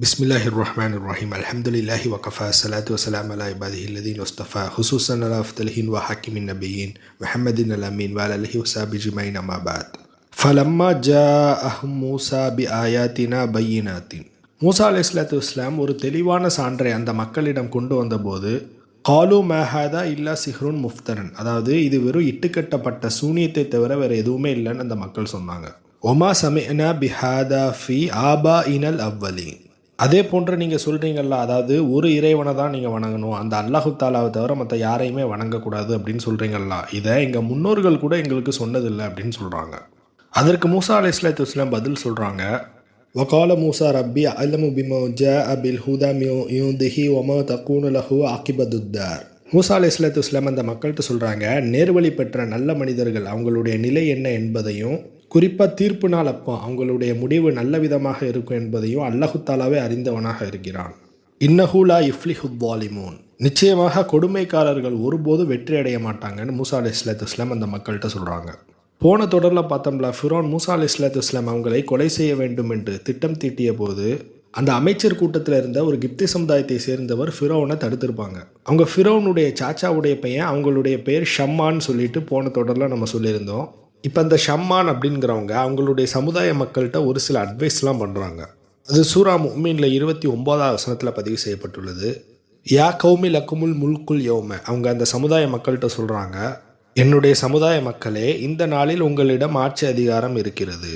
Bismillahirrahmanirrahim. Alhamdulillahi wa kafa salatu wa salam ala ibadihi alladhina wastafa khususan ala afdalihin wa hakimin nabiyyin Muhammadin al-amin wa ala alihi wa sahbihi ajma'in amma ba'd. Falamma ja'ahum Musa bi ayatina bayyinatin. மூசா அலைஹிஸ்ஸலாத்து வஸ்ஸலாம் ஒரு தெளிவான சான்றை அந்த மக்களிடம் கொண்டு வந்தபோது காலு மஹாதா இல்லா சிஹ்ருன் முஃப்தரன், அதாவது இது வெறும் இட்டுக்கட்டப்பட்ட சூனியத்தை தவிர வேறு எதுவுமே இல்லைன்னு அந்த மக்கள் சொன்னாங்க. ஒமா சமிஅனா பிஹாதா ஃபி ஆபா இனல் அவ்வலீன். அதே போன்று நீங்கள் சொல்கிறீங்களா, அதாவது ஒரு இறைவனை தான் நீங்கள் வணங்கணும், அந்த அல்லாஹு தாலாவை தவிர மற்ற யாரையுமே வணங்கக்கூடாது அப்படின்னு சொல்கிறீங்களா, இதை எங்கள் முன்னோர்கள் கூட எங்களுக்கு சொன்னதில்லை அப்படின்னு சொல்கிறாங்க. அதற்கு மூசா அலைஹிஸ்ஸலாத்து வஸ்ஸலாம் பதில் சொல்கிறாங்க, வகால மூசா ரப்பி அல்லமு பிமா ஜாஅ பில் ஹுதா மின் இன்திஹி வமா தகூனு லஹு ஆகிபத்துத்தார். மூசா அலைஹிஸ்ஸலாத்து வஸ்ஸலாம் அந்த மக்கள்கிட்ட சொல்கிறாங்க, நேர்வழி பெற்ற நல்ல மனிதர்கள் அவங்களுடைய நிலை என்ன என்பதையும், குறிப்பாக தீர்ப்பு நாள் அப்போ அவங்களுடைய முடிவு நல்ல விதமாக இருக்கும் என்பதையும் அல்லாஹு தாலாவே அறிந்தவனாக இருக்கிறான். இன்னஹூலா இஃப்லிஹு ஸாலிமூன், நிச்சயமாக கொடுமைக்காரர்கள் ஒருபோதும் வெற்றி அடைய மாட்டாங்கன்னு மூசா அலைஹிஸ்ஸலாத்து வஸ்ஸலாம் அந்த மக்கள்கிட்ட சொல்கிறாங்க. போன தொடரில் பார்த்தோம்ல, ஃபிரௌன் மூசா அலைஹிஸ்ஸலாத்து வஸ்ஸலாம் அவங்களை கொலை செய்ய வேண்டும் என்று திட்டம் தீட்டிய போது அந்த அமைச்சர் கூட்டத்தில் இருந்த ஒரு கிப்தி சமுதாயத்தை சேர்ந்தவர் ஃபிரௌனை தடுத்திருப்பாங்க. அவங்க ஃபிரௌனுடைய சாச்சாவுடைய பையன், அவங்களுடைய பெயர் ஷம்மான்னு சொல்லிட்டு போன தொடரில் நம்ம சொல்லியிருந்தோம். இப்போ அந்த ஷம்மான் அப்படிங்கிறவங்க அவங்களுடைய சமுதாய மக்கள்கிட்ட ஒரு சில அட்வைஸ்லாம் பண்ணுறாங்க. அது சூரா முஃமினில் 29வது வசனத்தில் பதிவு செய்யப்பட்டுள்ளது. யா கௌமி லக்குமுல் முல்குல் யௌம, அவங்க அந்த சமுதாய மக்கள்கிட்ட சொல்கிறாங்க, என்னுடைய சமுதாய மக்களே, இந்த நாளில் உங்களிடம் ஆட்சி அதிகாரம் இருக்கிறது.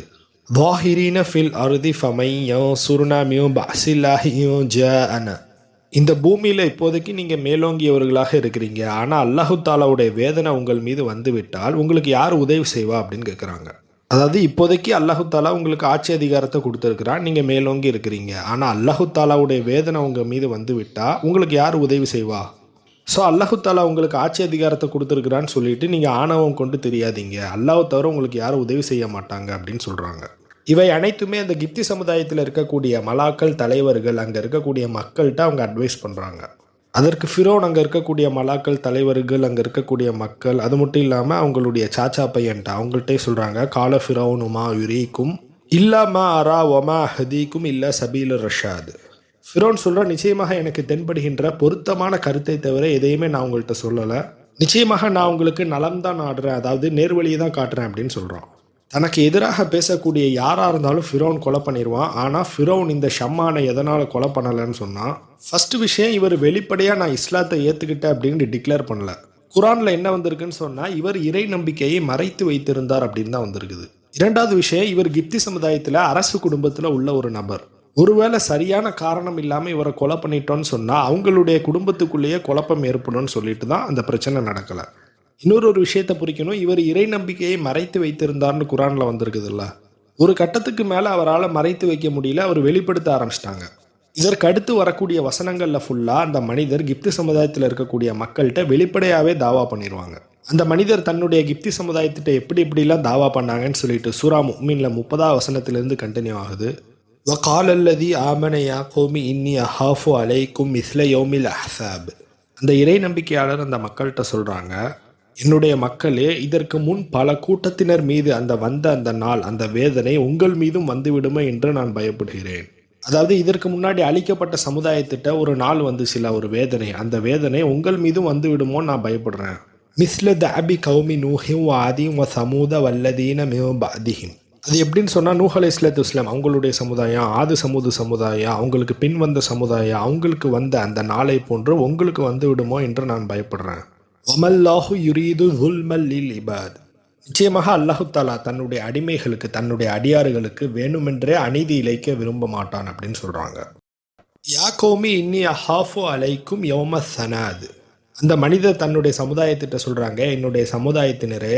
வாஹிரீன ஃபில் அருதி ஃபமையோ சுருனாமியோ பாசில்லாஹியோ ஜஅன, இந்த பூமியில் இப்போதைக்கு நீங்கள் மேலோங்கியவர்களாக இருக்கிறீங்க, ஆனால் அல்லாஹு தாலாவுடைய வேதனை உங்கள் மீது வந்துவிட்டால் உங்களுக்கு யார் உதவி செய்வா அப்படின்னு கேட்குறாங்க. அதாவது இப்போதைக்கு அல்லாஹு தாலா உங்களுக்கு ஆட்சி அதிகாரத்தை கொடுத்துருக்குறான், நீங்கள் மேலோங்கி இருக்கிறீங்க, ஆனால் அல்லாஹு தாலாவுடைய வேதனை உங்கள் மீது வந்துவிட்டால் உங்களுக்கு யார் உதவி செய்வா? ஸோ அல்லாஹு தாலா உங்களுக்கு ஆட்சி அதிகாரத்தை கொடுத்துருக்குறான்னு சொல்லிட்டு நீங்கள் ஆணவம் கொண்டு தெரியாதீங்க, அல்லாஹ் தவிர உங்களுக்கு யாரும் உதவி செய்ய மாட்டாங்க அப்படின்னு சொல்கிறாங்க. இவை அனைத்துமே அந்த கிப்தி சமுதாயத்தில் இருக்கக்கூடிய மலாக்கள் தலைவர்கள், அங்கே இருக்கக்கூடிய மக்கள்கிட்ட அவங்க அட்வைஸ் பண்ணுறாங்க. அதற்கு ஃபிரௌன் அங்கே இருக்கக்கூடிய மலாக்கள் தலைவர்கள், அங்கே இருக்கக்கூடிய மக்கள், அது மட்டும் இல்லாமல் அவங்களுடைய சாச்சா பையன்ட்ட அவங்கள்ட்டே சொல்கிறாங்க, கால ஃபிரௌனுமா யுரீக்கும் இல்லாமா அரா ஒமா ஹதீக்கும் இல்லா சபீல ரஷாத். ஃபிரௌன் சொல்கிற, நிச்சயமாக எனக்கு தென்படுகின்ற பொருத்தமான கருத்தை தவிர எதையுமே நான் உங்கள்கிட்ட சொல்லலை, நிச்சயமாக நான் உங்களுக்கு நலம்தான் நாடுறேன், அதாவது நேர்வழியை தான் காட்டுறேன் அப்படின்னு சொல்கிறான். தனக்கு எதிராக பேசக்கூடிய யாராக இருந்தாலும் ஃபிரௌன் கொலை பண்ணிடுவான். ஆனால் ஃபிரௌன் இந்த ஷம்மானை எதனால் கொலை பண்ணலைன்னு சொன்னால், ஃபஸ்ட்டு விஷயம், இவர் வெளிப்படையாக நான் இஸ்லாத்தை ஏற்றுக்கிட்டேன் அப்படின்னு டிக்ளேர் பண்ணல. குரானில் என்ன வந்திருக்குன்னு சொன்னால், இவர் இறை நம்பிக்கையை மறைத்து வைத்திருந்தார் அப்படின்னு தான் வந்திருக்குது. இரண்டாவது விஷயம், இவர் கிப்தி சமுதாயத்தில் அரசு குடும்பத்தில் உள்ள ஒரு நபர். ஒருவேளை சரியான காரணம் இல்லாமல் இவரை கொலை பண்ணிட்டோன்னு சொன்னால் அவங்களுடைய குடும்பத்துக்குள்ளேயே குழப்பம் ஏற்படும்னு சொல்லிட்டு தான் அந்த பிரச்சனை நடக்கலை. இன்னொரு விஷயத்தை புரிக்கணும், இவர் இறை நம்பிக்கையை மறைத்து வைத்திருந்தார்னு குரானில் வந்திருக்குதுல்ல, ஒரு கட்டத்துக்கு மேலே அவரால் மறைத்து வைக்க முடியல, அவர் வெளிப்படுத்த ஆரம்பிச்சிட்டாங்க. இதற்கு அடுத்து வரக்கூடிய வசனங்களில் ஃபுல்லாக அந்த மனிதர் கிப்தி சமுதாயத்தில் இருக்கக்கூடிய மக்கள்கிட்ட வெளிப்படையாகவே தாவா பண்ணிடுவாங்க. அந்த மனிதர் தன்னுடைய கிப்தி சமுதாயத்திட்ட எப்படிலாம் தாவா பண்ணாங்கன்னு சொல்லிட்டு சூரா முஃமினில் 30வது வசனத்திலிருந்து கண்டினியூ ஆகுது. வகாலல்லதி ஆமன யா கௌமி இன்னி அஹாஃபு அலைக்கும் மிஸ்ல யௌமில் அஹ்ஸாப். அந்த இறை நம்பிக்கையாளர் அந்த மக்கள்கிட்ட சொல்கிறாங்க, என்னுடைய மக்களே, இதற்கு முன் பல கூட்டத்தினர் மீது அந்த நாள், அந்த வேதனை உங்கள் மீதும் வந்துவிடுமே என்று நான் பயப்படுகிறேன். அதாவது இதற்கு முன்னாடி அழிக்கப்பட்ட சமுதாயத்திட்ட ஒரு நாள் வந்துச்சுல, ஒரு வேதனை, அந்த வேதனை உங்கள் மீதும் வந்து விடுமோன்னு நான் பயப்படுறேன். மிஸ்ல தஅபி கௌமி நூஹிம் வ ஆதிம் வ சமூத வல்லதீன மின் பஅதிஹிம். அது எப்படின்னு சொன்னால், நூஹ் அலைஹிஸ்ஸலாத்து வஸ்ஸலாம் அவங்களுடைய சமுதாயம், ஆது சமூது சமுதாயம், அவங்களுக்கு பின் வந்த சமுதாயம், அவங்களுக்கு வந்த அந்த நாளை போன்று உங்களுக்கு வந்து விடுமோ என்று நான் பயப்படுறேன். வமல்லாஹு யுரீது ஸுல்மல் லில் இபாத். நிச்சயமாக அல்லாஹு தாலா தன்னுடைய அடிமைகளுக்கு, தன்னுடைய அடியாறுகளுக்கு வேணுமென்றே அநீதி இழைக்க விரும்ப மாட்டான் அப்படின்னு சொல்கிறாங்க. யா கௌமி இன்னி அஹாஃபு அலைக்கும் யௌம ஸனாத். அந்த மனிதர் தன்னுடைய சமுதாயத்திட்ட சொல்கிறாங்க, என்னுடைய சமுதாயத்தினரே,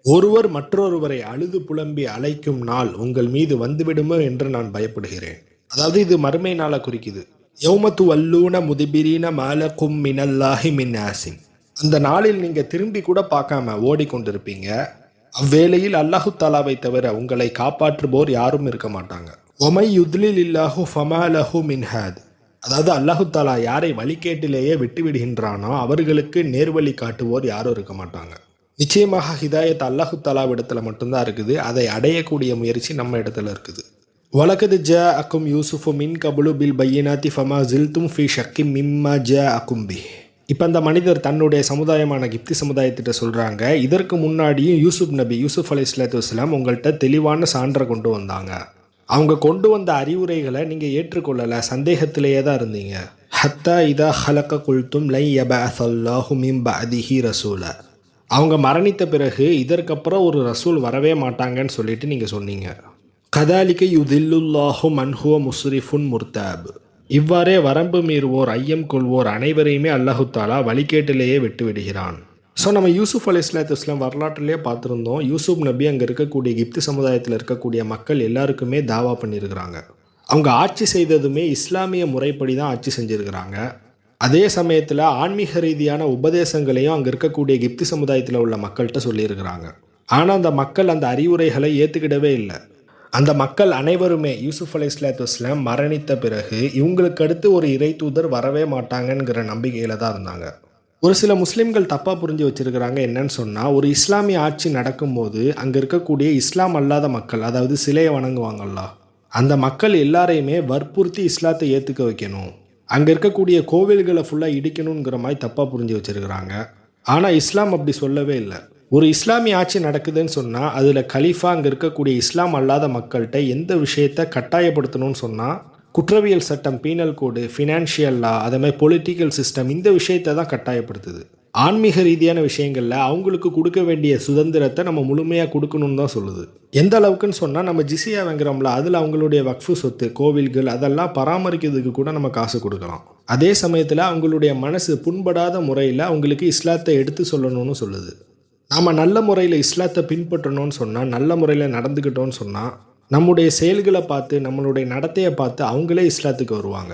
ஒருவர் மற்றொருவரை அழுது புலம்பி அழைக்கும் நாள் உங்கள் மீது வந்துவிடுமோ என்று நான் பயப்படுகிறேன். அதாவது இது மறுமை நாளை குறிக்குது. யௌமத்து வல்லூன முதிபிரீன மாலக்கும் மினல்லாஹி மின் ஆசிம். அந்த நாளில் நீங்கள் திரும்பி கூட பார்க்காம ஓடிக்கொண்டிருப்பீங்க. அவ்வேளையில் அல்லாஹு தாலாவை தவிர உங்களை காப்பாற்றுபோர் யாரும் இருக்க மாட்டாங்க. ஒமை யுத்லில் இல்லாஹு ஃபமாலஹு மின்ஹாத். அதாவது அல்லாஹு தாலா யாரை வழிகேட்டிலேயே விட்டு விடுகின்றானோ அவர்களுக்கு நேர்வழி காட்டுவோர் யாரும் இருக்க மாட்டாங்க. நிச்சயமாக ஹிதாயத் அல்லாஹு தாலாவிடத்தில் மட்டும்தான் இருக்குது, அதை அடையக்கூடிய முயற்சி நம்ம இடத்துல இருக்குது. வலகது ஜாஅக்கும் யூசுஃபு மின் கபுலு பில் பையினாத்தி ஃபமா ஜில்தும் ஃபி ஷக்கி மிம்மா ஜாஅக்கும் பிஹ். இப்போ அந்த மனிதர் தன்னுடைய சமுதாயமான கிப்தி சமுதாயத்திட்ட சொல்கிறாங்க, இதற்கு முன்னாடியும் யூசுப் அலைஹிஸ்ஸலாத்து வஸ்ஸலாம் உங்கள்கிட்ட தெளிவான சான்றை கொண்டு வந்தாங்க. அவங்க கொண்டு வந்த அறிவுரைகளை நீங்கள் ஏற்றுக்கொள்ளலை, சந்தேகத்திலேயே தான் இருந்தீங்க. ஹத்தா இதா ஹலக்க குல்தும் லை யபஅஸல்லாஹு மின் பஅதிஹி ரசூலா. அவங்க மரணித்த பிறகு இதற்கப்புறம் ஒரு ரசூல் வரவே மாட்டாங்கன்னு சொல்லிட்டு நீங்கள் சொன்னீங்க. கதாலிக்க யுதில்லுல்லாஹு மன்ஹுவ முஸ்ரிஃபுன் முர்தாப். இவ்வாறே வரம்பு மீறுவோர், ஐயம் கொள்வோர் அனைவரையுமே அல்லாஹு தாலா வழிகேட்டிலேயே விட்டு விடுகிறான். ஸோ நம்ம யூசுப் அலைஹிஸ்ஸலாத்து வஸ்ஸலாம் வரலாற்றிலே பார்த்துருந்தோம். யூசுப் நபி அங்கே இருக்கக்கூடிய கிப்தி சமுதாயத்தில் இருக்கக்கூடிய மக்கள் எல்லாருக்குமே தாவா பண்ணியிருக்கிறாங்க. அவங்க ஆட்சி செய்ததுமே இஸ்லாமிய முறைப்படி தான் ஆட்சி செஞ்சுருக்கிறாங்க. அதே சமயத்தில் ஆன்மீக ரீதியான உபதேசங்களையும் அங்கே இருக்கக்கூடிய கிப்தி சமுதாயத்தில் உள்ள மக்கள்கிட்ட சொல்லியிருக்கிறாங்க. ஆனால் அந்த மக்கள் அந்த அறிவுரைகளை ஏற்றுக்கிடவே இல்லை. அந்த மக்கள் அனைவருமே யூசுப் அலைஹிஸ்ஸலாத்து வஸ்ஸலாம் மரணித்த பிறகு இவங்களுக்கு அடுத்து ஒரு இறை தூதர் வரவே மாட்டாங்கங்கிற நம்பிக்கையில் தான் இருந்தாங்க. ஒரு சில முஸ்லீம்கள் தப்பாக புரிஞ்சு வச்சுருக்கிறாங்க. என்னன்னு சொன்னால், ஒரு இஸ்லாமிய ஆட்சி நடக்கும்போது அங்கே இருக்கக்கூடிய இஸ்லாம் அல்லாத மக்கள், அதாவது சிலையை வணங்குவாங்கல்ல, அந்த மக்கள் எல்லாரையுமே வற்புறுத்தி இஸ்லாத்தை ஏற்றுக்க வைக்கணும், அங்கே இருக்கக்கூடிய கோவில்களை ஃபுல்லாக இடிக்கணுங்கிற மாதிரி தப்பாக புரிஞ்சு வச்சுருக்கிறாங்க. ஆனால் இஸ்லாம் அப்படி சொல்லவே இல்லை. ஒரு இஸ்லாமிய ஆட்சி நடக்குதுன்னு சொன்னால் அதில் கலீஃபா அங்கே இருக்கக்கூடிய இஸ்லாம் அல்லாத மக்கள்கிட்ட எந்த விஷயத்தை கட்டாயப்படுத்தணும்னு சொன்னால், குற்றவியல் சட்டம், பீனல் கோடு, ஃபினான்ஷியல் லா, அதே மாதிரி பொலிட்டிக்கல் சிஸ்டம், இந்த விஷயத்தை தான் கட்டாயப்படுத்துது. ஆன்மீக ரீதியான விஷயங்களில் அவங்களுக்கு கொடுக்க வேண்டிய சுதந்திரத்தை நம்ம முழுமையாக கொடுக்கணும்னு தான் சொல்லுது. எந்த அளவுக்குன்னு சொன்னால், நம்ம ஜிசியா வாங்குறோம்ல, அதில் அவங்களுடைய வக்ஃபு சொத்து, கோவில்கள், அதெல்லாம் பராமரிக்கிறதுக்கு கூட நம்ம காசு கொடுக்கலாம். அதே சமயத்தில் அவங்களுடைய மனசு புண்படாத முறையில் அவங்களுக்கு இஸ்லாத்தை எடுத்து சொல்லணும்னு சொல்லுது. நாம் நல்ல முறையில் இஸ்லாத்தை பின்பற்றணும்னு சொன்னால், நல்ல முறையில் நடந்துக்கிட்டோன்னு சொன்னால், நம்முடைய செயல்களை பார்த்து, நம்மளுடைய நடத்தையை பார்த்து அவங்களே இஸ்லாத்துக்கு வருவாங்க.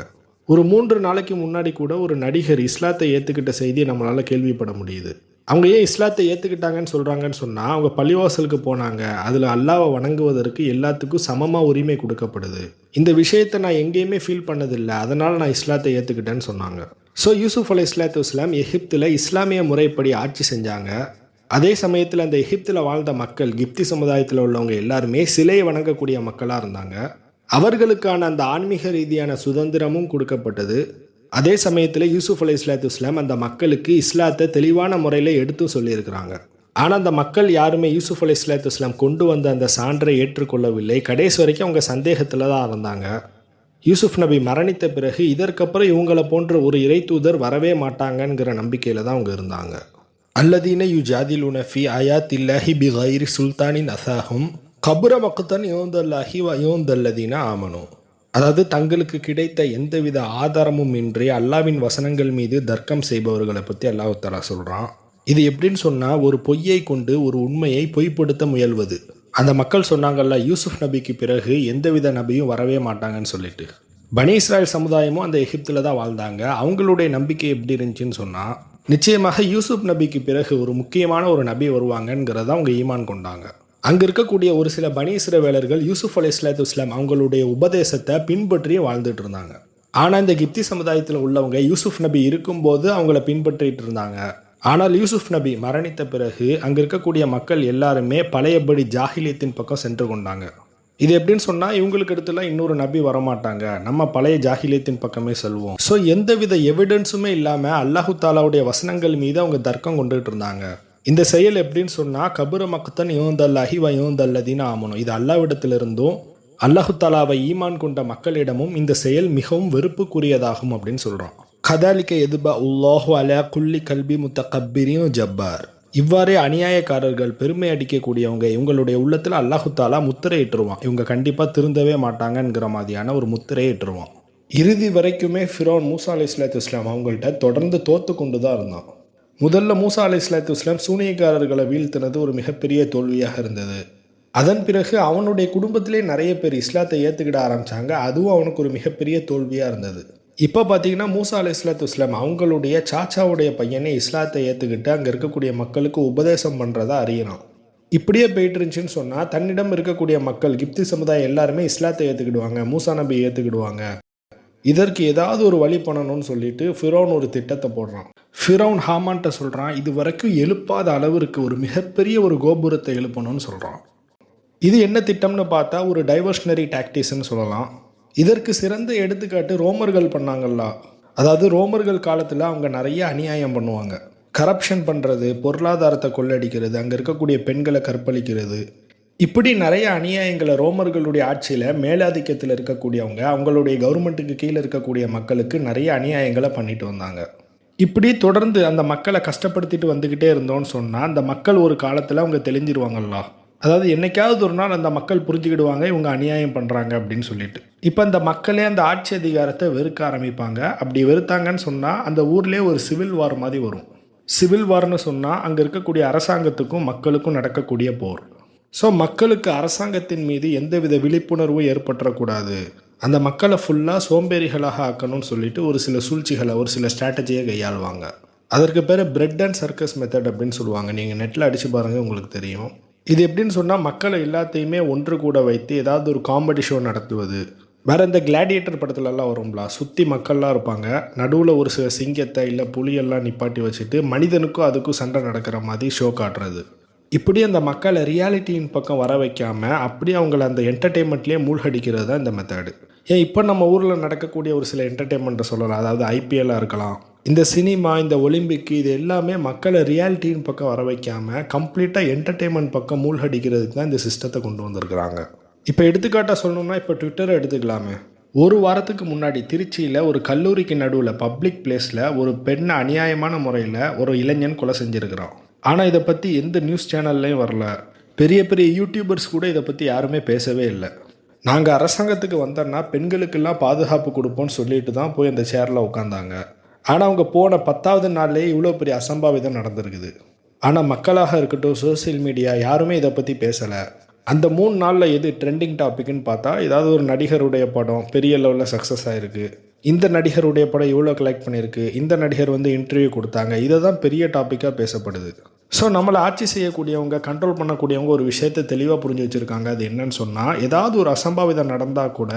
ஒரு 3 நாளைக்கு முன்னாடி கூட ஒரு நடிகர் இஸ்லாத்தை ஏற்றுக்கிட்ட செய்தியை நம்மளால் கேள்விப்பட முடியுது. அவங்க ஏன் இஸ்லாத்தை ஏற்றுக்கிட்டாங்கன்னு சொல்கிறாங்கன்னு சொன்னால், அவங்க பள்ளிவாசலுக்கு போனாங்க, அதில் அல்லாவை வணங்குவதற்கு எல்லாத்துக்கும் சமமாக உரிமை கொடுக்கப்படுது, இந்த விஷயத்தை நான் எங்கேயுமே ஃபீல் பண்ணதில்லை, அதனால் நான் இஸ்லாத்தை ஏற்றுக்கிட்டேன்னு சொன்னாங்க. ஸோ யூசுப் அலைஹிஸ்ஸலாத்து வஸ்ஸலாம் எகிப்தில் இஸ்லாமிய முறைப்படி ஆட்சி செஞ்சாங்க. அதே சமயத்தில் அந்த எகிப்தில் வாழ்ந்த மக்கள், கிப்தி சமுதாயத்தில் உள்ளவங்க எல்லாருமே சிலையை வணங்கக்கூடிய மக்களாக இருந்தாங்க. அவர்களுக்கான அந்த ஆன்மீக ரீதியான சுதந்திரமும் கொடுக்கப்பட்டது. அதே சமயத்தில் யூசுப் அலைஹிஸ்ஸலாத்து வஸ்ஸலாம் அந்த மக்களுக்கு இஸ்லாத்தை தெளிவான முறையில் எடுத்து சொல்லியிருக்கிறாங்க. ஆனால் அந்த மக்கள் யாருமே யூசுப் அலைஹிஸ்ஸலாத்து வஸ்ஸலாம் கொண்டு வந்த அந்த சான்றை ஏற்றுக்கொள்ளவில்லை. கடைசி வரைக்கும் அவங்க சந்தேகத்தில் தான் இருந்தாங்க. யூசுப் நபி மரணித்த பிறகு இதற்கப்புறம் இவங்களை போன்ற ஒரு இறை தூதர் வரவே மாட்டாங்கங்கிற நம்பிக்கையில் தான் அவங்க இருந்தாங்க. அல்லதீன யுஜாதிலுன ஃபி ஆயாத்தில்லாஹி பிகைரி சுல்தானின் அசாஹும் கபுர மக்தன் யோந்தல்லாஹி வ யோந்தல்லதீன ஆமனு. அதாவது தங்களுக்கு கிடைத்த எந்தவித ஆதாரமும் இன்றி அல்லாவின் வசனங்கள் மீது தர்க்கம் செய்பவர்களை பற்றி அல்லாஹ் தஆலா சொல்கிறான். இது எப்படின்னு சொன்னால், ஒரு பொய்யை கொண்டு ஒரு உண்மையை பொய்ப்படுத்த முயல்வது. அந்த மக்கள் சொன்னாங்கல்ல, யூசுப் நபிக்கு பிறகு எந்தவித நபியும் வரவே மாட்டாங்கன்னு சொல்லிட்டு. பனி இஸ்ராயல் சமுதாயமும் அந்த எகிப்தில் தான் வாழ்ந்தாங்க. அவங்களுடைய நம்பிக்கை எப்படி இருந்துச்சுன்னு சொன்னால், நிச்சயமாக யூசுப் நபிக்கு பிறகு ஒரு முக்கியமான ஒரு நபி வருவாங்கங்கிறத அவங்க ஈமான் கொண்டாங்க. அங்கே இருக்கக்கூடிய ஒரு சில பனி இஸ்ரவேலர்கள் யூசுப் அலைஹிஸ்ஸலாத்து வஸ்ஸலாம் அவங்களுடைய உபதேசத்தை பின்பற்றி வாழ்ந்துட்டு இருந்தாங்க. ஆனால் இந்த கிப்தி சமுதாயத்தில் உள்ளவங்க யூசுப் நபி இருக்கும்போது அவங்கள பின்பற்றிட்டு இருந்தாங்க. ஆனால் யூசுப் நபி மரணித்த பிறகு அங்கே இருக்கக்கூடிய மக்கள் எல்லாருமே பழையபடி ஜாஹிலியத்தின் பக்கம் சென்று கொண்டாங்க. இது எப்படின்னு சொன்னால், இவங்களுக்கு அடுத்துலாம் இன்னொரு நபி வரமாட்டாங்க, நம்ம பழைய ஜாஹிலியத்தின் பக்கமே செல்வோம். ஸோ எந்தவித எவிடன்ஸுமே இல்லாமல் அல்லாஹு தாலாவுடைய வசனங்கள் மீது அவங்க தர்க்கம் கொண்டுகிட்டு இருந்தாங்க. இந்த செயல் எப்படின்னு சொன்னால், கபுர மக்தன் யோந்தல்லாஹி வ யோந்தல்லதீன ஆமனு. இது அல்லாஹ்விடத்திலிருந்தும் அல்லாஹு தாலாவை ஈமான் கொண்ட மக்களிடமும் இந்த செயல் மிகவும் வெறுப்புக்குரியதாகும் அப்படின்னு சொல்கிறான். கதாலிக்க எதுபா உல்லாஹு அலா குல்லி கல்பி முத்தகப்பிரியும் ஜப்பார். இவ்வாறே அநியாயக்காரர்கள், பெருமை அடிக்கக்கூடியவங்க, இவங்களுடைய உள்ளத்தில் அல்லாஹு தாலா முத்திரையிட்டுருவான். இவங்க கண்டிப்பாக திருந்தவே மாட்டாங்கங்கிற மாதிரியான ஒரு முத்திரையிட்டுருவான். இறுதி வரைக்குமே ஃபிரௌன் மூசா அலைஹிஸ்ஸலாத்து வஸ்ஸலாம் அவங்கள்ட்ட தொடர்ந்து தோற்று கொண்டு தான் இருந்தான். முதல்ல மூசா அலைஹிஸ்ஸலாத்து வஸ்ஸலாம் சூனியக்காரர்களை வீழ்த்தினது ஒரு மிகப்பெரிய தோல்வியாக இருந்தது. அதன் பிறகு அவனுடைய குடும்பத்திலே நிறைய பேர் இஸ்லாத்தை ஏற்றுக்கிட ஆரம்பித்தாங்க. அதுவும் அவனுக்கு ஒரு மிகப்பெரிய தோல்வியாக இருந்தது. இப்போ பார்த்தீங்கன்னா, மூசா அலைஹிஸ்ஸலாத்து வஸ்ஸலாம் அவங்களுடைய சாச்சாவுடைய பையனை இஸ்லாத்தை ஏற்றுக்கிட்டு அங்கே இருக்கக்கூடிய மக்களுக்கு உபதேசம் பண்ணுறதா அறியணும். இப்படியே போயிட்டு இருந்துச்சுன்னு சொன்னால், தன்னிடம் இருக்கக்கூடிய மக்கள், கிப்தி சமுதாயம் எல்லாருமே இஸ்லாத்தை ஏற்றுக்கிடுவாங்க, மூசா நபி ஏற்றுக்கிடுவாங்க. இதற்கு ஏதாவது ஒரு வழி பண்ணணும்னு சொல்லிட்டு ஃபிரௌன் ஒரு திட்டத்தை போடுறான். ஃபிரௌன் ஹாமான்ட்ட சொல்கிறான், இது வரைக்கும் எழுப்பாத அளவிற்கு ஒரு மிகப்பெரிய ஒரு கோபுரத்தை எழுப்பணும்னு சொல்கிறான். இது என்ன திட்டம்னு பார்த்தா ஒரு டைவர்ஷனரி டாக்டிக்ஸ்ன்னு சொல்லலாம். இதற்கு சிறந்த எடுத்துக்காட்டு ரோமர்கள் பண்ணாங்கல்ல. அதாவது ரோமர்கள் காலத்தில் அவங்க நிறைய அநியாயம் பண்ணுவாங்க. கரப்ஷன் பண்ணுறது, பொருளாதாரத்தை கொள்ளடிக்கிறது, அங்கே இருக்கக்கூடிய பெண்களை கற்பழிக்கிறது, இப்படி நிறைய அநியாயங்களை ரோமர்களுடைய ஆட்சியில் மேலாதிக்கத்தில் இருக்கக்கூடியவங்க அவங்களுடைய கவர்மெண்ட்டுக்கு கீழே இருக்கக்கூடிய மக்களுக்கு நிறைய அநியாயங்களை பண்ணிட்டு வந்தாங்க. இப்படி தொடர்ந்து அந்த மக்களை கஷ்டப்படுத்திட்டு வந்துக்கிட்டே இருந்தோன்னு சொன்னால் அந்த மக்கள் ஒரு காலத்தில் அவங்க தெளிஞ்சிருவாங்கல்ல. அதாவது என்னைக்காவது ஒரு நாள் அந்த மக்கள் புரிஞ்சுக்கிடுவாங்க இவங்க அநியாயம் பண்ணுறாங்க அப்படின்னு சொல்லிட்டு. இப்போ அந்த மக்களே அந்த ஆட்சி அதிகாரத்தை வெறுக்க ஆரம்பிப்பாங்க. அப்படி வெறுத்தாங்கன்னு சொன்னால் அந்த ஊர்லேயே ஒரு சிவில் வார் மாதிரி வரும். சிவில் வார்னு சொன்னால் அங்கே இருக்கக்கூடிய அரசாங்கத்துக்கும் மக்களுக்கும் நடக்கக்கூடிய போர். ஸோ மக்களுக்கு அரசாங்கத்தின் மீது எந்தவித விழிப்புணர்வும் ஏற்பட்டுறக்கூடாது, அந்த மக்களை ஃபுல்லாக சோம்பேறிகளாக ஆக்கணும்னு சொல்லிட்டு ஒரு சில சூழ்ச்சிகளை ஒரு சில ஸ்ட்ராட்டஜியை கையாளுவாங்க. அதற்கு பேர் பிரெட் அண்ட் சர்க்கஸ் மெத்தட் அப்படின்னு சொல்லுவாங்க. நீங்கள் நெட்டில் அடித்து பாருங்கள், உங்களுக்கு தெரியும். இது எப்படின்னு சொன்னால் மக்களை எல்லாத்தையுமே ஒன்று கூட வைத்து ஏதாவது ஒரு காமெடி ஷோ நடத்துவது. வேறு இந்த கிளாடியேட்டர் படத்துலலாம் வரும்ல, சுற்றி மக்கள்லாம் இருப்பாங்க, நடுவில் ஒரு சில சிங்கத்தை இல்லை புலியெல்லாம் நிப்பாட்டி வச்சுட்டு மனிதனுக்கும் அதுக்கும் சண்டை நடக்கிற மாதிரி ஷோ காட்டுறது. இப்படி அந்த மக்களை ரியாலிட்டியின் பக்கம் வர வைக்காமல் அப்படி அவங்கள அந்த என்டர்டெயின்மெண்ட்லேயே மூழ்கடிக்கிறது தான் இந்த மெத்தடு. ஏன் இப்போ நம்ம ஊரில் நடக்கக்கூடிய ஒரு சில என்டர்டெயின்மெண்ட்டை சொல்லலாம். அதாவது ஐபிஎல்லாக இருக்கலாம், இந்த சினிமா, இந்த ஒலிம்பிக்கு, இது எல்லாமே மக்களை ரியாலிட்டியின் பக்கம் வர வைக்காமல் கம்ப்ளீட்டாக என்டர்டெயின்மெண்ட் பக்கம் மூழ்கடிக்கிறதுக்கு தான் இந்த சிஸ்டத்தை கொண்டு வந்திருக்கிறாங்க. இப்போ எடுத்துக்காட்டாக சொல்லணும்னா இப்போ ட்விட்டரை எடுத்துக்கலாமே. ஒரு வாரத்துக்கு முன்னாடி திருச்சியில் ஒரு கல்லூரிக்கு நடுவில் பப்ளிக் பிளேஸில் ஒரு பெண்ணை அநியாயமான முறையில் ஒரு இளைஞன் கொலை செஞ்சுருக்கிறான். ஆனால் இதை பற்றி எந்த நியூஸ் சேனல்லையும் வரல. பெரிய பெரிய யூடியூபர்ஸ் கூட இதை பற்றி யாருமே பேசவே இல்லை. நாங்கள் அரசாங்கத்துக்கு வந்தோன்னா பெண்களுக்கெல்லாம் பாதுகாப்பு கொடுப்போம்னு சொல்லிட்டு தான் போய் அந்த சேரில் உட்காந்தாங்க. ஆனால் அவங்க போன 10வது நாள்லேயே இவ்வளோ பெரிய அசம்பாவிதம் நடந்திருக்குது. ஆனால் மக்களாக இருக்கட்டும், சோசியல் மீடியா யாருமே இதை பற்றி பேசலை. அந்த 3 நாளில் எது ட்ரெண்டிங் டாபிக்னு பார்த்தா ஏதாவது ஒரு நடிகருடைய படம் பெரிய லெவலில் சக்ஸஸ் ஆகிருக்கு, இந்த நடிகருடைய படம் இவ்வளோ கலெக்ட் பண்ணியிருக்கு, இந்த நடிகர் இன்டர்வியூ கொடுத்தாங்க, இதை தான் பெரிய டாப்பிக்காக பேசப்படுது. ஸோ நம்மளை ஆட்சி செய்யக்கூடியவங்க, கண்ட்ரோல் பண்ணக்கூடியவங்க ஒரு விஷயத்தை தெளிவாக புரிஞ்சு வச்சுருக்காங்க. அது என்னன்னு சொன்னால், ஏதாவது ஒரு அசம்பாவிதம் நடந்தால் கூட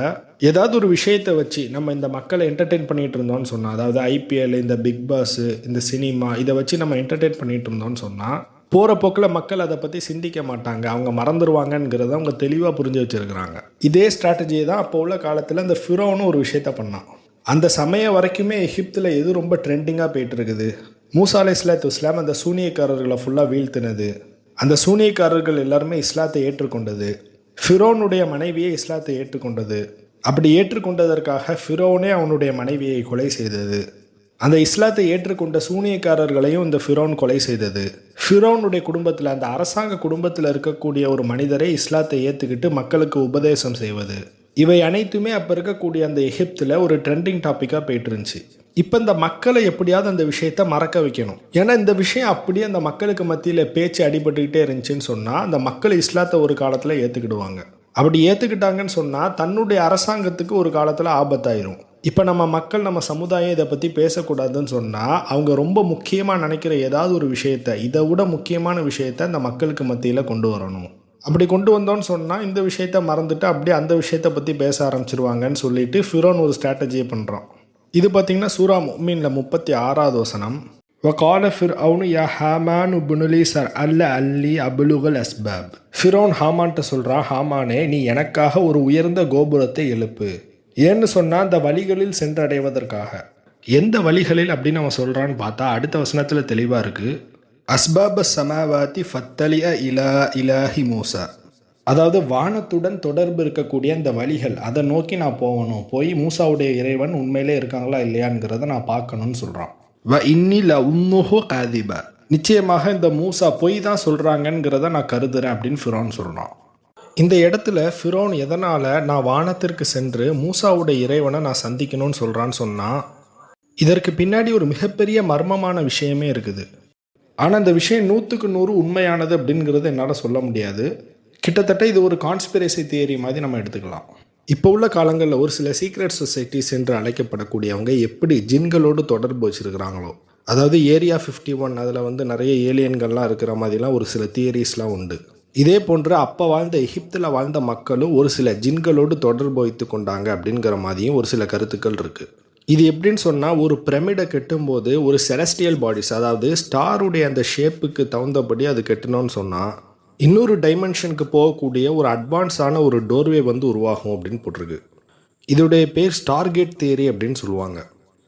ஏதாவது ஒரு விஷயத்தை வச்சு நம்ம இந்த மக்களை என்டர்டெயின் பண்ணிகிட்டு இருந்தோம்னு சொன்னால், அதாவது ஐபிஎல், இந்த பிக் பாஸு, இந்த சினிமா, இதை வச்சு நம்ம என்டர்டெயின் பண்ணிகிட்டு இருந்தோம்னு சொன்னால் போகிற போக்கில் மக்கள் அதை பற்றி சிந்திக்க மாட்டாங்க, அவங்க மறந்துடுவாங்கங்கிறத அவங்க தெளிவாக புரிஞ்சு வச்சுருக்கிறாங்க. இதே ஸ்ட்ராட்டஜியை தான் அப்போ உள்ள காலத்தில் இந்த ஃபிரோன்னு ஒரு விஷயத்த பண்ணான். அந்த சமயம் வரைக்குமே எகிப்தில் எது ரொம்ப ட்ரெண்டிங்காக போயிட்டு இருக்குது, மூசா அலைஹிஸ்ஸலாத்து வஸ்ஸலாம் அந்த சூனியக்காரர்களை ஃபுல்லாக வீழ்த்தினது, அந்த சூனியக்காரர்கள் எல்லாருமே இஸ்லாத்தை ஏற்றுக்கொண்டது, ஃபிரோனுடைய மனைவியை இஸ்லாத்தை ஏற்றுக்கொண்டது, அப்படி ஏற்றுக்கொண்டதற்காக ஃபிரோனே அவனுடைய மனைவியை கொலை செய்தது, அந்த இஸ்லாத்தை ஏற்றுக்கொண்ட சூனியக்காரர்களையும் இந்த ஃபிரோன் கொலை செய்தது, ஃபிரோனுடைய குடும்பத்தில் அந்த அரசாங்க குடும்பத்தில் இருக்கக்கூடிய ஒரு மனிதரை இஸ்லாத்தை ஏற்றுக்கிட்டு மக்களுக்கு உபதேசம் செய்வது, இவை அனைத்துமே அப்போ இருக்கக்கூடிய அந்த எகிப்தில் ஒரு ட்ரெண்டிங் டாப்பிக்காக போயிட்டு இருந்துச்சு. இப்போ இந்த மக்களை எப்படியாவது அந்த விஷயத்தை மறக்க வைக்கணும். ஏன்னா இந்த விஷயம் அப்படியே அந்த மக்களுக்கு மத்தியில் பேச்சு அடிபட்டுக்கிட்டே இருந்துச்சுன்னு சொன்னால் அந்த மக்கள் இஸ்லாத்தை ஒரு காலத்தில் ஏற்றுக்கிடுவாங்க. அப்படி ஏற்றுக்கிட்டாங்கன்னு சொன்னால் தன்னுடைய அரசாங்கத்துக்கு ஒரு காலத்தில் ஆபத்தாயிரும். இப்போ நம்ம மக்கள், நம்ம சமுதாயம் இதை பற்றி பேசக்கூடாதுன்னு சொன்னால் அவங்க ரொம்ப முக்கியமாக நினைக்கிற ஏதாவது ஒரு விஷயத்தை, இதை விட முக்கியமான விஷயத்தை அந்த மக்களுக்கு மத்தியில் கொண்டு வரணும். அப்படி கொண்டு வந்தோன்னு சொன்னால் இந்த விஷயத்த மறந்துட்டு அப்படியே அந்த விஷயத்தை பற்றி பேச ஆரம்பிச்சிருவாங்கன்னு சொல்லிட்டு ஃபிரோன் ஒரு ஸ்ட்ராட்டஜியை பண்ணுறான். இது பார்த்திங்கன்னா சூரா முஃமினில் 36வது வசனம், வகால ஃபிர்அவுனு யா ஹாமான் உப்னுலி சர் அல்ல அல்லி அபுலுகல் அஸ்பாப். ஃபிரோன் ஹாமான்ட்ட சொல்கிறான், ஹாமானே நீ எனக்காக ஒரு உயர்ந்த கோபுரத்தை எழுப்பு. ஏன்னு சொன்னால் அந்த வழிகளில் சென்றடைவதற்காக. எந்த வழிகளில் அப்படின்னு அவன் சொல்கிறான்னு பார்த்தா அடுத்த வசனத்தில் தெளிவாக இருக்குது, அஸ்பாப் சமாவாத்தி ஃபத்தலியா இலா இலாஹி மூசா. அதாவது வானத்துடன் தொடர்பு இருக்கக்கூடிய அந்த வழிகள், அதை நோக்கி நான் போகணும், போய் மூசாவுடைய இறைவன் உண்மையிலே இருக்காங்களா இல்லையாங்கிறத நான் பார்க்கணும்னு சொல்கிறான். வ இன்னில உம்முஹு காதிபா, நிச்சயமாக இந்த மூசா பொய் தான் சொல்கிறாங்கங்கிறத நான் கருதுறேன் அப்படின்னு ஃபிரோன் சொல்கிறான். இந்த இடத்துல ஃபிரோன் எதனால் நான் வானத்திற்கு சென்று மூசாவுடைய இறைவனை நான் சந்திக்கணும்னு சொல்கிறான்னு சொன்னால் இதற்கு பின்னாடி ஒரு மிகப்பெரிய மர்மமான விஷயமே இருக்குது. ஆனால் இந்த விஷயம் 100க்கு 100 உண்மையானது அப்படிங்கிறது என்னால் சொல்ல முடியாது. கிட்டத்தட்ட இது ஒரு கான்ஸ்பிரசி தியரி மாதிரி நம்ம எடுத்துக்கலாம். இப்போ உள்ள காலங்களில் ஒரு சில சீக்ரெட் சொசைட்டிஸ் என்று அழைக்கப்படக்கூடியவங்க எப்படி ஜின்களோடு தொடர்பு வச்சுருக்கிறாங்களோ, அதாவது ஏரியா 51 அதில் நிறைய ஏலியன்கள்லாம் இருக்கிற மாதிரிலாம் ஒரு சில தியரிஸ்லாம் உண்டு. இதே போன்று அப்போ வாழ்ந்த எகிப்தில் வாழ்ந்த மக்களும் ஒரு சில ஜின்களோடு தொடர்பு வைத்து கொண்டாங்க அப்படிங்கிற மாதிரியும் ஒரு சில கருத்துக்கள் இருக்குது. இது எப்படின்னு சொன்னால், ஒரு பிரமிடை கட்டும்போது ஒரு செலஸ்டியல் பாடிஸ், அதாவது ஸ்டாருடைய அந்த ஷேப்புக்கு தகுந்தபடி அது கட்டணும்னு சொன்னால் இன்னொரு டைமென்ஷனுக்கு போகக்கூடிய ஒரு அட்வான்ஸான ஒரு டோர்வே வந்து உருவாகும் அப்படின்னு போட்டிருக்கு. இதோடைய பேர் ஸ்டார்கேட் தியரி அப்படின்னு சொல்லுவாங்க.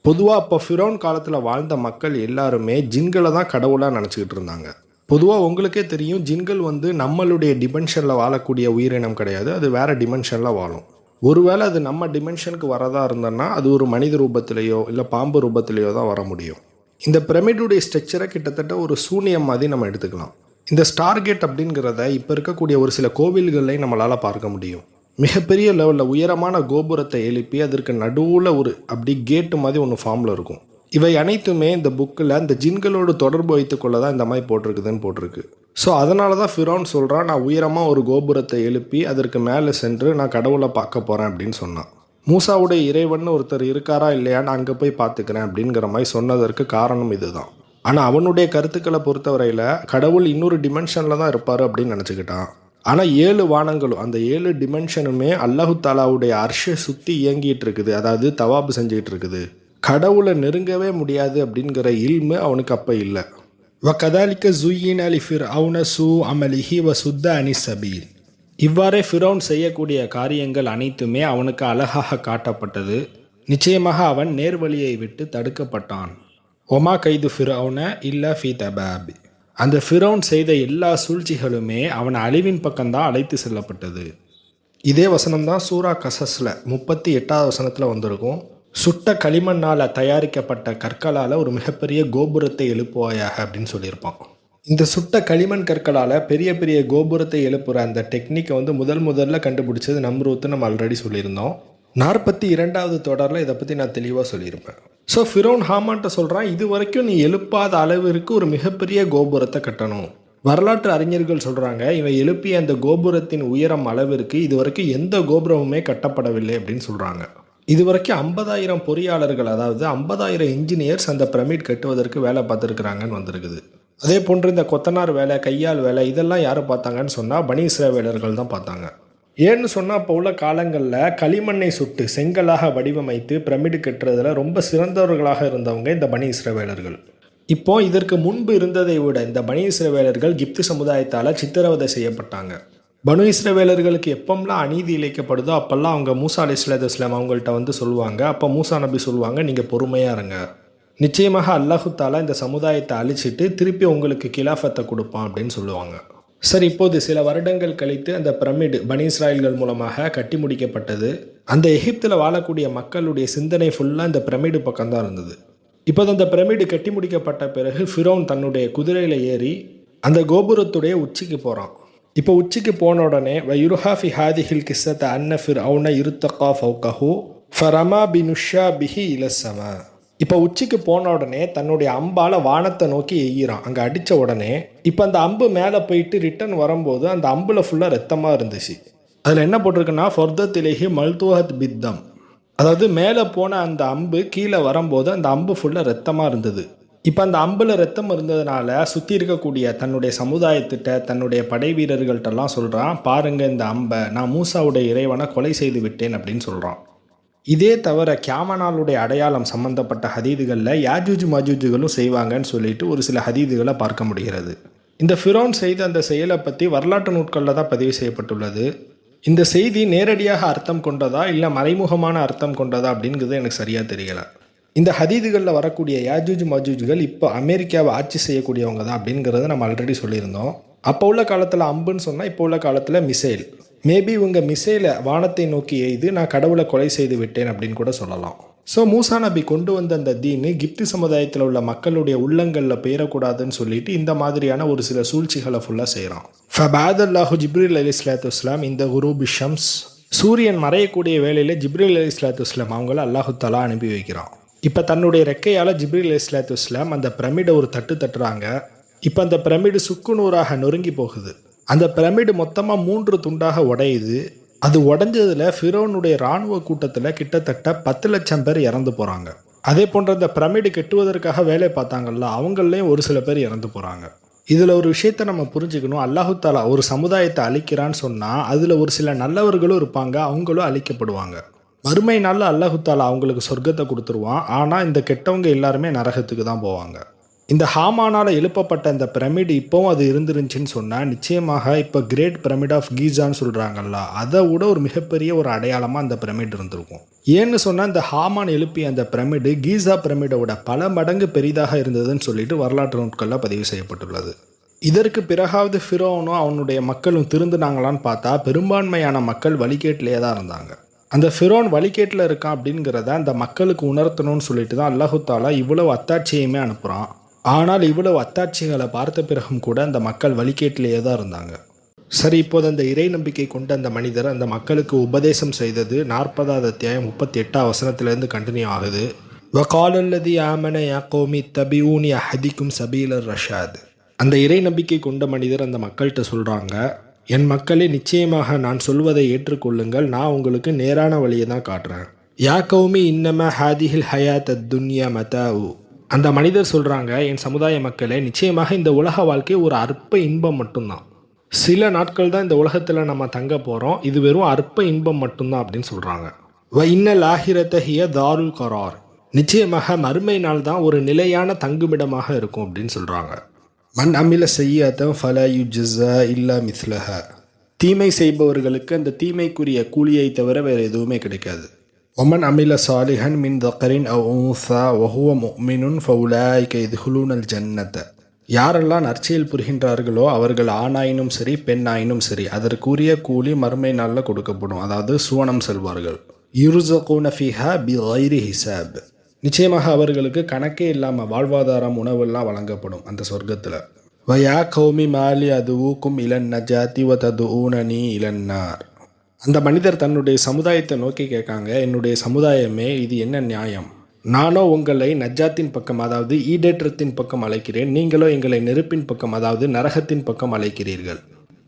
பொதுவாக அப்போ ஃபிரௌன் காலத்தில் வாழ்ந்த மக்கள் எல்லாருமே ஜின்களை தான் கடவுளாக நினச்சிக்கிட்டு இருந்தாங்க. பொதுவாக உங்களுக்கே தெரியும், ஜின்கள் வந்து நம்மளுடைய டிமென்ஷனில் வாழக்கூடிய உயிரினம் கிடையாது, அது வேறு டிமென்ஷனில் வாழும். ஒருவேளை அது நம்ம டிமென்ஷனுக்கு வரதா இருந்தோன்னா அது ஒரு மனித ரூபத்திலேயோ இல்லை பாம்பு ரூபத்திலேயோ தான் வர முடியும். இந்த பிரமிடுடைய ஸ்ட்ரக்சரை கிட்டத்தட்ட ஒரு சூனியம் மாதிரி நம்ம எடுத்துக்கலாம். இந்த ஸ்டார்கேட் அப்படிங்கிறத இப்போ இருக்கக்கூடிய ஒரு சில கோவில்களையும் நம்மளால் பார்க்க முடியும். மிகப்பெரிய லெவலில் உயரமான கோபுரத்தை எழுப்பி அதற்கு நடுவில் ஒரு அப்படி கேட்டு மாதிரி ஒன்று ஃபார்மில் இருக்கும். இவை அனைத்துமே இந்த புக்கில் இந்த ஜின்களோடு தொடர்பு வைத்துக்கொள்ள தான் இந்த மாதிரி போட்டிருக்குதுன்னு போட்டிருக்கு. ஸோ அதனால தான் ஃபிரௌன் சொல்கிறான், நான் உயரமாக ஒரு கோபுரத்தை எழுப்பி அதற்கு மேலே சென்று நான் கடவுளை பார்க்க போகிறேன் அப்படின்னு சொன்னான். மூசாவுடைய இறைவன் ஒருத்தர் இருக்காரா இல்லையா, நான் அங்கே போய் பார்த்துக்கிறேன் அப்படிங்கிற மாதிரி சொன்னதற்கு காரணம் இதுதான். ஆனால் அவனுடைய கருத்துக்களை பொறுத்தவரையில் கடவுள் இன்னொரு டிமென்ஷனில் தான் இருப்பார் அப்படின்னு நினச்சிக்கிட்டான். ஆனால் 7 வானங்களும் அந்த 7 டிமென்ஷனுமே அல்லாஹு தாலாவுடைய அர்ஷை சுற்றி இயங்கிட்டு இருக்குது, அதாவது தவாபு செஞ்சுக்கிட்டு இருக்குது. கடவுளை நெருங்கவே முடியாது அப்படிங்கிற இல்மு அவனுக்கு அப்போ இல்லை. வகதாலிக்க ஜுயின் அலி ஃபிர் அவுன சூ அமலிஹி வ சுத்த அனி சபீல். இவ்வாறே ஃபிரௌன் செய்யக்கூடிய காரியங்கள் அனைத்துமே அவனுக்கு அழகாக காட்டப்பட்டது. நிச்சயமாக அவன் நேர்வழியை விட்டு தடுக்கப்பட்டான். ஒமா கைது ஃபிரௌன இல்லா ஃபி தபாபி. அந்த ஃபிரௌன் செய்த எல்லா சூழ்ச்சிகளுமே அவன் அழிவின் பக்கம்தான் அழைத்து செல்லப்பட்டது. இதே வசனம்தான் சூரா கசஸில் 38வது வசனத்தில் வந்திருக்கும். சுட்ட களிமண்ணால் தயாரிக்கப்பட்ட கற்களால் ஒரு மிகப்பெரிய கோபுரத்தை எழுப்புவாயாக அப்படின்னு சொல்லியிருப்பான். இந்த சுட்ட களிமண் கற்களால் பெரிய பெரிய கோபுரத்தை எழுப்புகிற அந்த டெக்னிக்கை வந்து முதல்ல கண்டுபிடிச்சது நம்ரூத்து நம்ம ஆல்ரெடி சொல்லியிருந்தோம். 42வது தொடரில் இதை பற்றி நான் தெளிவாக சொல்லியிருப்பேன். ஸோ ஃபிரௌன் ஹாமான்ட்ட சொல்கிறான், இது வரைக்கும் நீ எழுப்பாத அளவிற்கு ஒரு மிகப்பெரிய கோபுரத்தை கட்டணும். வரலாற்று அறிஞர்கள் சொல்கிறாங்க, இவன் எழுப்பிய அந்த கோபுரத்தின் உயரம் அளவிற்கு இது வரைக்கும் எந்த கோபுரமுமே கட்டப்படவில்லை அப்படின்னு சொல்கிறாங்க. இது வரைக்கும் 50,000 பொறியாளர்கள், அதாவது 50,000 இன்ஜினியர்ஸ் அந்த பிரமிட் கட்டுவதற்கு வேலை பார்த்துருக்குறாங்கன்னு வந்திருக்குது. அதே போன்று இந்த கொத்தனார் வேலை, கையால் வேலை, இதெல்லாம் யார் பார்த்தாங்கன்னு சொன்னால் பனி இஸ்ரவேலர்கள் தான் பார்த்தாங்க. ஏன்னு சொன்னால் இப்போ உள்ள காலங்களில் களிமண்ணை சுட்டு செங்கலாக வடிவமைத்து பிரமிடு கட்டுறதுல ரொம்ப சிறந்தவர்களாக இருந்தவங்க இந்த பனி இஸ்ரவேலர்கள். இப்போ இதற்கு முன்பு இருந்ததை விட இந்த பனி இஸ்ரவேலர்கள் கிப்து சமுதாயத்தால் சித்திரவதை செய்யப்பட்டாங்க. பனு இஸ்ரவேலர்களுக்கு எப்போம்லாம் அநீதி இழைக்கப்படுதோ அப்போல்லாம் அவங்க மூசா அலைஹிஸ்ஸலாத்து வஸ்ஸலாம் அவங்கள்ட்ட வந்து சொல்லுவாங்க. அப்போ மூசா நபி சொல்லுவாங்க, நீங்கள் பொறுமையாக இருங்க, நிச்சயமாக அல்லாஹு தாலா இந்த சமுதாயத்தை அழிச்சிட்டு திருப்பி உங்களுக்கு கிலாஃபத்தை கொடுப்பான் அப்படின்னு சொல்லுவாங்க. சரி, இப்போது சில வருடங்கள் கழித்து அந்த பிரமிடு பனி இஸ்ராயல்கள் மூலமாக கட்டி முடிக்கப்பட்டது. அந்த எகிப்தில் வாழக்கூடிய மக்களுடைய சிந்தனை ஃபுல்லாக இந்த பிரமிடு பக்கம்தான் இருந்தது. இப்போது அந்த பிரமிடு கட்டி முடிக்கப்பட்ட பிறகு ஃபிரௌன் தன்னுடைய குதிரையில் ஏறி அந்த கோபுரத்துடைய உச்சிக்கு போகிறான். இப்போ உச்சிக்கு போன உடனே வயுருஹாஃபி ஹாதிஹில் கிஸ்ஸத்த அன்ன ஃபிர் அவுன இருத்தகா ஃபவுகஹு ஃபரமா பினுஷா பிஹி இலசமா. இப்போ உச்சிக்கு போன உடனே தன்னுடைய அம்பால் வானத்தை நோக்கி எய்கிறான். அங்கே அடித்த உடனே இப்போ அந்த அம்பு மேலே போயிட்டு ரிட்டன் வரும்போது அந்த அம்பில் ஃபுல்லாக ரத்தமாக இருந்துச்சு. அதில் என்ன போட்டிருக்குன்னா ஃபர்தத்திலேஹி மல்துஹத் பித்தம், அதாவது மேலே போன அந்த அம்பு கீழே வரும்போது அந்த அம்பு ஃபுல்லாக ரத்தமாக இருந்தது. இப்போ அந்த அம்பில் ரத்தம் இருந்ததுனால சுற்றி இருக்கக்கூடிய தன்னுடைய சமுதாயத்திட்ட தன்னுடைய படை வீரர்கள்ட்டெல்லாம் சொல்கிறான், பாருங்கள் இந்த அம்பை, நான் மூசாவுடைய இறைவனை கொலை செய்து விட்டேன் அப்படின்னு சொல்கிறான். இதே தவிர கியாமனாலுடைய அடையாளம் சம்பந்தப்பட்ட ஹதீதுகளில் யாஜூஜ் மஜூஜுகளும் செய்வாங்கன்னு சொல்லிட்டு ஒரு சில ஹதீதுகளை பார்க்க முடிகிறது. இந்த ஃபிரௌன் செய்த அந்த செயலை பற்றி வரலாற்று நூட்களில் தான் பதிவு செய்யப்பட்டுள்ளது. இந்த செய்தி நேரடியாக அர்த்தம் கொண்டதா இல்லை மறைமுகமான அர்த்தம் கொண்டதா அப்படிங்கிறது எனக்கு சரியாக தெரியலை. இந்த ஹதீதுகளில் வரக்கூடிய யாஜூஜ் மஜூஜுகள் இப்போ அமெரிக்காவை ஆட்சி செய்யக்கூடியவங்க தான் அப்படிங்கிறத நம்ம ஆல்ரெடி சொல்லியிருந்தோம். அப்போ உள்ள காலத்தில் அம்புன்னு சொன்னால் இப்போ உள்ள காலத்தில் மிசைல். மேபி உங்கள் மிசைலை வானத்தை நோக்கி எய்து நான் கடவுளை கொலை செய்து விட்டேன் அப்படின்னு கூட சொல்லலாம். ஸோ மூசா நபி கொண்டு வந்த அந்த தீனு கிப்தி சமுதாயத்தில் உள்ள மக்களுடைய உள்ளங்களில் பெயரக்கூடாதுன்னு சொல்லிட்டு இந்த மாதிரியான ஒரு சில சூழ்ச்சிகளை ஃபுல்லாக செய்கிறான். ஃபபாதல்லாஹு ஜிப்ரீல் அலைஹிஸ்ஸலாத்து வஸ்ஸலாம் இந்த குரூபி ஷம்ஸ், சூரியன் மறையக்கூடிய வேளையில் ஜிப்ரீல் அலைஹிஸ்ஸலாத்து வஸ்ஸலாம் அவங்கள அல்லாஹு தஆலா அனுப்பி வைக்கிறான். இப்போ தன்னுடைய ரெக்கையால் ஜிப்ரீல் அலைஹிஸ்ஸலாத்து வஸ்ஸலாம் அந்த பிரமிடை ஒரு தட்டுறாங்க. இப்போ அந்த பிரமிடு சுக்குநூறாக நொறுங்கி போகுது. அந்த பிரமிடு மொத்தமாக 3 துண்டாக உடையுது. அது உடஞ்சதில் ஃபிரௌனுடைய இராணுவ கூட்டத்தில் கிட்டத்தட்ட 10 லட்சம் பேர் இறந்து போகிறாங்க. அதே போன்ற அந்த பிரமிடு கெட்டுவதற்காக வேலை பார்த்தாங்கல்ல, அவங்களையும் ஒரு சில பேர் இறந்து போகிறாங்க. இதில் ஒரு விஷயத்தை நம்ம புரிஞ்சுக்கணும், அல்லாஹு தாலா ஒரு சமுதாயத்தை அழிக்கிறான்னு சொன்னால் அதில் ஒரு சில நல்லவர்களும் இருப்பாங்க, அவங்களும் அழிக்கப்படுவாங்க. மறுமை நாளில் அல்லாஹு தாலா அவங்களுக்கு சொர்க்கத்தை கொடுத்துருவான். ஆனால் இந்த கெட்டவங்க எல்லாருமே நரகத்துக்கு தான் போவாங்க. இந்த ஹாமானால் எழுப்பப்பட்ட இந்த பிரமிடு இப்போவும் அது இருந்துருந்துச்சின்னு சொன்னால் நிச்சயமாக இப்போ கிரேட் பிரமிட் ஆஃப் கீசான்னு சொல்கிறாங்கல்ல, அதை விட ஒரு மிகப்பெரிய ஒரு அடையாளமாக அந்த பிரமிட் இருந்திருக்கும். ஏன்னு சொன்னால் இந்த ஹாமான் எழுப்பிய அந்த பிரமிடு கீசா பிரமிடோட பல மடங்கு பெரிதாக இருந்ததுன்னு சொல்லிட்டு வரலாற்று நூட்களில் பதிவு செய்யப்பட்டுள்ளது. இதற்கு பிறகாவது ஃபிரோனும் அவனுடைய மக்களும் திருந்துனாங்களான்னு பார்த்தா பெரும்பான்மையான மக்கள் வழிகேட்டிலே தான் இருந்தாங்க. அந்த ஃபிரோன் வழிகேட்டில் இருக்கான் அப்படிங்கிறத அந்த மக்களுக்கு உணர்த்தணும்னு சொல்லிட்டு தான் அல்லாஹு தாலா இவ்வளவு அத்தாட்சியுமே அனுப்புகிறான். ஆனால் இவ்வளவு அத்தாட்சிகளை பார்த்த பிறகும் கூட அந்த மக்கள் வழிகேட்டிலேயே தான் இருந்தாங்க. சரி, இப்போது அந்த இறை நம்பிக்கை கொண்ட அந்த மனிதர் அந்த மக்களுக்கு உபதேசம் செய்தது 40வது அத்தியாயம் 38ஆம் வசனத்திலேருந்து கண்டினியூ ஆகுது. வகாலல்லதி ஆமன யா கௌமி தபிஊனி அஹதிக்கும் சபீலர் ரஷாத். அந்த இறை நம்பிக்கை கொண்ட மனிதர் அந்த மக்கள்கிட்ட சொல்கிறாங்க, என் மக்களே, நிச்சயமாக நான் சொல்வதை ஏற்றுக்கொள்ளுங்கள், நான் உங்களுக்கு நேரான வழியை தான் காட்டுறேன். யா கௌமி இன்னம ஹாதிஹில் ஹயாத் துன்யா மதாவு. அந்த மனிதர் சொல்கிறாங்க, என் சமுதாய மக்களே, நிச்சயமாக இந்த உலக வாழ்க்கை ஒரு அற்ப இன்பம் மட்டும்தான். சில நாட்கள் தான் இந்த உலகத்தில் நம்ம தங்க போகிறோம், இது வெறும் அற்ப இன்பம் மட்டும்தான் அப்படின்னு சொல்கிறாங்க. வ இன்னல் ஆஹிரத ஹிய தாருல் கரார். நிச்சயமாக மறுமை நாள் தான் ஒரு நிலையான தங்குமிடமாக இருக்கும் அப்படின்னு சொல்கிறாங்க. மன் அமில செய்யாத்தம் ஃபல யுஜ்ஸா இல்லா மிஸ்லஹ. தீமை செய்பவர்களுக்கு அந்த தீமைக்குரிய கூலியை தவிர வேறு எதுவுமே கிடைக்காது. ஒமன் அமில சாலிஹன் மின் தக்கரின் அவ் ஊன்ஸா வஹுவ முஃமினுன் ஃபவுலாயிக யத்ஹுலூனல் ஜன்னத. யாரெல்லாம் நற்செயல் புரிகின்றார்களோ அவர்கள் ஆணாயினும் சரி பெண்ணாயினும் சரி அதற்குரிய கூலி மறுமை நாளில் கொடுக்கப்படும், அதாவது சுவனம் செல்வார்கள். யுர்ஸகூன ஃபீஹா பிகைரி ஹிசாப். நிச்சயமாக அவர்களுக்கு கணக்கே இல்லாமல் வாழ்வாதாரம் உணவெல்லாம் வழங்கப்படும் அந்த சொர்க்கத்தில். வயா கௌமி மாலி அதுவுக்கும் இளன் நஜாத்தி வ ததுஊனனி இளன்னார். அந்த மனிதர் தன்னுடைய சமுதாயத்தை நோக்கி கேட்காங்க, என்னுடைய சமுதாயமே, இது என்ன நியாயம்? நானோ உங்களை நஜாத்தின் பக்கம், அதாவது ஈடேற்றத்தின் பக்கம் அழைக்கிறேன், நீங்களோ எங்களை நெருப்பின் பக்கம், அதாவது நரகத்தின் பக்கம் அழைக்கிறீர்கள்.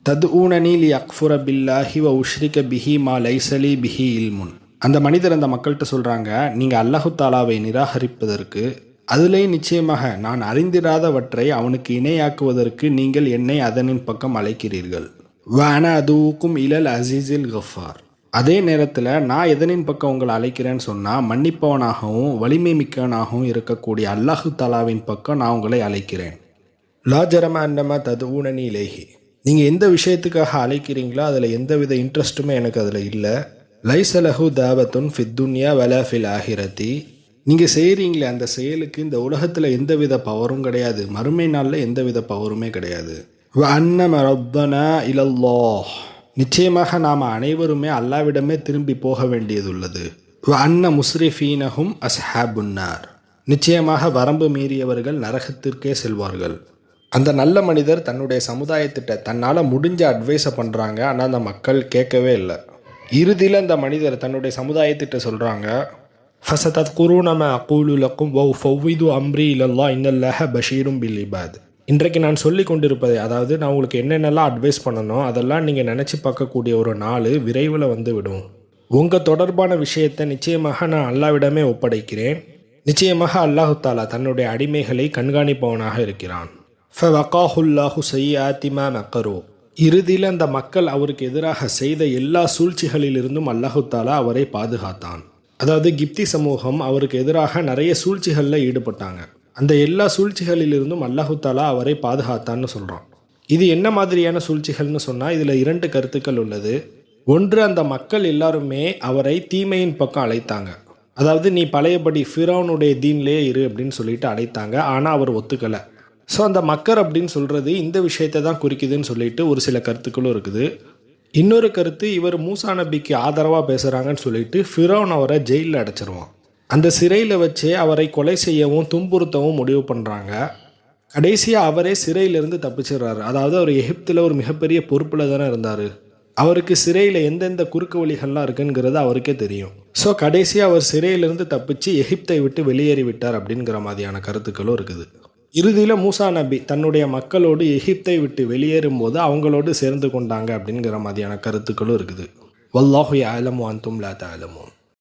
ததுஊனனி லி அக்ஃபுர பில்லாஹி வ உஷ்ரிக பிஹி மா லைசலி பிஹி இல்முன். அந்த மனிதர் அந்த மக்கள்கிட்ட சொல்கிறாங்க, நீங்கள் அல்லாஹு தாலாவை நிராகரிப்பதற்கு, அதிலேயும் நிச்சயமாக நான் அறிந்திராதவற்றை அவனுக்கு இணையாக்குவதற்கு நீங்கள் என்னை அதனின் பக்கம் அழைக்கிறீர்கள். வான அதுவுக்கும் இலல் அசீஸில் கஃபார். அதே நேரத்தில் நான் எதனின் பக்கம் உங்களை அழைக்கிறேன்னு சொன்னால் மன்னிப்பவனாகவும் வலிமை மிக்கவனாகவும் இருக்கக்கூடிய அல்லாஹு தாலாவின் பக்கம் நான் உங்களை அழைக்கிறேன். லாஜரம அன்னமா ததுஊனனி இலேஹி. நீங்கள் எந்த விஷயத்துக்காக அழைக்கிறீங்களோ அதில் எந்தவித இன்ட்ரெஸ்ட்டுமே எனக்கு அதில் இல்லை. லைசலஹு தாவத்துன் ஃபித்துன்யா வலா ஃபில் ஆஹிரதி. நீங்கள் செய்கிறீங்களே அந்த செயலுக்கு இந்த உலகத்தில் எந்தவித பவரும் கிடையாது, மறுமை நாளில் எந்தவித பவருமே கிடையாது. வ அன்னம ரப்பனா இலல்லாஹ். நிச்சயமாக நாம் அனைவருமே அல்லாவிடமே திரும்பி போக வேண்டியதுள்ளது. வ அன்ன முஸ்ரிஃபீனஹும் அஸ்ஹாபுன்னார். நிச்சயமாக வரம்பு மீறியவர்கள் நரகத்திற்கே செல்வார்கள். அந்த நல்ல மனிதர் தன்னுடைய சமுதாயத்திட்ட தன்னால் முடிஞ்ச அட்வைஸை பண்ணுறாங்க, ஆனால் அந்த மக்கள் கேட்கவே இல்லை. இறுதியில் அந்த மனிதர் தன்னுடைய சமுதாயத்திட்ட சொல்கிறாங்க, ஃபசதத் குருநம அகூலு லக்கும் வௌ ஃபவ்விது அம்ரி இலல்லா இன்னல்லாஹ பஷீரும் பில் இபாத். இன்றைக்கு நான் சொல்லி கொண்டிருப்பதை, அதாவது நான் உங்களுக்கு என்னென்னலாம் அட்வைஸ் பண்ணணும் அதெல்லாம் நீங்கள் நினச்சி பார்க்கக்கூடிய ஒரு நாள் விரைவில் வந்து விடும். உங்கள் தொடர்பான விஷயத்தை நிச்சயமாக நான் அல்லாவிடமே ஒப்படைக்கிறேன். நிச்சயமாக அல்லாஹு தாலா தன்னுடைய அடிமைகளை கண்காணிப்பவனாக இருக்கிறான். ஃபவகாஹுல்லாஹு ஸய்யிஆத்திமா மக்கரு. இறுதியில் அந்த மக்கள் அவருக்கு எதிராக செய்த எல்லா சூழ்ச்சிகளிலிருந்தும் அல்லாஹு தாலா அவரை பாதுகாத்தான். அதாவது கிப்தி சமூகம் அவருக்கு எதிராக நிறைய சூழ்ச்சிகளில் ஈடுபட்டாங்க. அந்த எல்லா சூழ்ச்சிகளிலிருந்தும் அல்லாஹு தாலா அவரை பாதுகாத்தான்னு சொல்கிறான். இது என்ன மாதிரியான சூழ்ச்சிகள்னு சொன்னால் இதில் 2 கருத்துக்கள் உள்ளது. ஒன்று, அந்த மக்கள் எல்லாருமே அவரை தீமையின் பக்கம் அழைத்தாங்க. அதாவது நீ பழையபடி ஃபிரௌனுடைய தீன்லேயே இரு அப்படின்னு சொல்லிட்டு அழைத்தாங்க. ஆனால் அவர் ஒத்துக்கலை. ஸோ அந்த மக்கர் அப்படின்னு சொல்கிறது இந்த விஷயத்தை தான் குறிக்குதுன்னு சொல்லிட்டு ஒரு சில கருத்துக்களும் இருக்குது. இன்னொரு கருத்து, இவர் மூசா நபிக்கு ஆதரவாக பேசுகிறாங்கன்னு சொல்லிட்டு ஃபிரௌன் அவரை ஜெயிலில் அடைச்சிருவான். அந்த சிறையில் வச்சு அவரை கொலை செய்யவும் துன்புறுத்தவும் முடிவு பண்ணுறாங்க. கடைசியாக அவரே சிறையிலிருந்து தப்பிச்சிடுறாரு. அதாவது அவர் எகிப்தில் ஒரு மிகப்பெரிய பொறுப்பில் தானே இருந்தார். அவருக்கு சிறையில் எந்தெந்த குறுக்கு வழிகள்லாம் இருக்குங்கிறது அவருக்கே தெரியும். ஸோ கடைசியாக அவர் சிறையிலிருந்து தப்பிச்சு எகிப்தை விட்டு வெளியேறி விட்டார் அப்படிங்கிற மாதிரியான கருத்துக்களும் இருக்குது. இறுதியில் மூசா நபி தன்னுடைய மக்களோடு எகிப்தை விட்டு வெளியேறும் போது அவங்களோடு சேர்ந்து கொண்டாங்க அப்படிங்கிற மாதிரியான கருத்துக்களும் இருக்குது. வல்லாஹு யஅலமு வ அன்தும் லா தஅலமூன்.